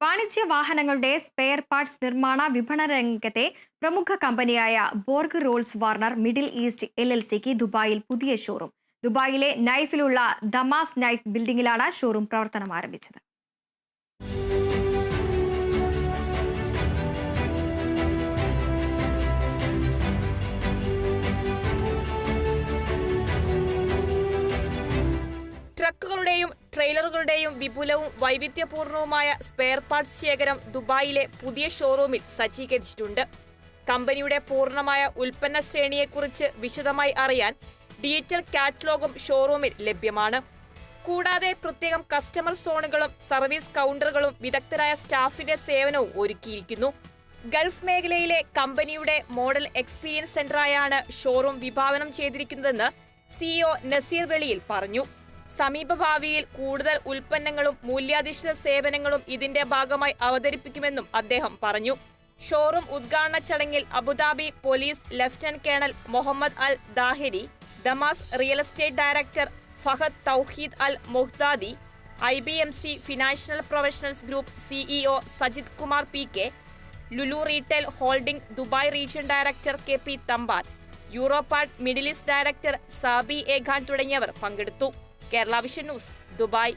വാണിജ്യ വാഹനങ്ങളുടെ spare parts നിർമ്മാണ വിപണന രംഗത്തെ പ്രമുഖ കമ്പനിയായ Borg Rolls Warner Middle East LLCക്ക് ദുബായിൽ പുതിയ ഷോറൂം. ദുബായിലെ നൈഫിലുള്ള ദമാസ് നൈഫ് ബിൽഡിംഗിലാണ് ഷോറൂം പ്രവർത്തനം ആരംഭിച്ചത്. ട്രക്കുകളുടെയും ട്രെയിലറുകളുടെയും വിപുലവും വൈവിധ്യപൂർണവുമായ സ്പെയർ പാർട്സ് ശേഖരം ദുബായിലെ പുതിയ ഷോറൂമിൽ സജ്ജീകരിച്ചിട്ടുണ്ട്. കമ്പനിയുടെ പൂർണ്ണമായ ഉൽപ്പന്ന ശ്രേണിയെക്കുറിച്ച് വിശദമായി അറിയാൻ ഡിജിറ്റൽ കാറ്റലോഗും ഷോറൂമിൽ ലഭ്യമാണ്. കൂടാതെ പ്രത്യേകം കസ്റ്റമർ സോണുകളും സർവീസ് കൗണ്ടറുകളും വിദഗ്ധരായ സ്റ്റാഫിന്റെ സേവനവും ഒരുക്കിയിരിക്കുന്നു. ഗൾഫ് മേഖലയിലെ കമ്പനിയുടെ മോഡൽ എക്സ്പീരിയൻസ് സെന്ററായാണ് ഷോറൂം വിഭാവനം ചെയ്തിരിക്കുന്നതെന്ന് CEO നസീർ വെളിയിൽ പറഞ്ഞു. സമീപഭാവിയിൽ കൂടുതൽ ഉൽപ്പന്നങ്ങളും മൂല്യാധിഷ്ഠിത സേവനങ്ങളും ഇതിന്റെ ഭാഗമായി അവതരിപ്പിക്കുമെന്നും അദ്ദേഹം പറഞ്ഞു. ഷോറൂം ഉദ്ഘാടന ചടങ്ങിൽ Abu Dhabi police lieutenant colonel Mohammed al Dhahiri, Damas real estate director Fahad Tauheed al Muhdadi, IBMC financial professionals group CEO Sajith Kumar PK, Lulu retail holding Dubai region director KP Thampan, Europad Middle East director Saby A Khan തുടങ്ങിയവർ പങ്കെടുത്തു. Kerala Vision News, Dubai.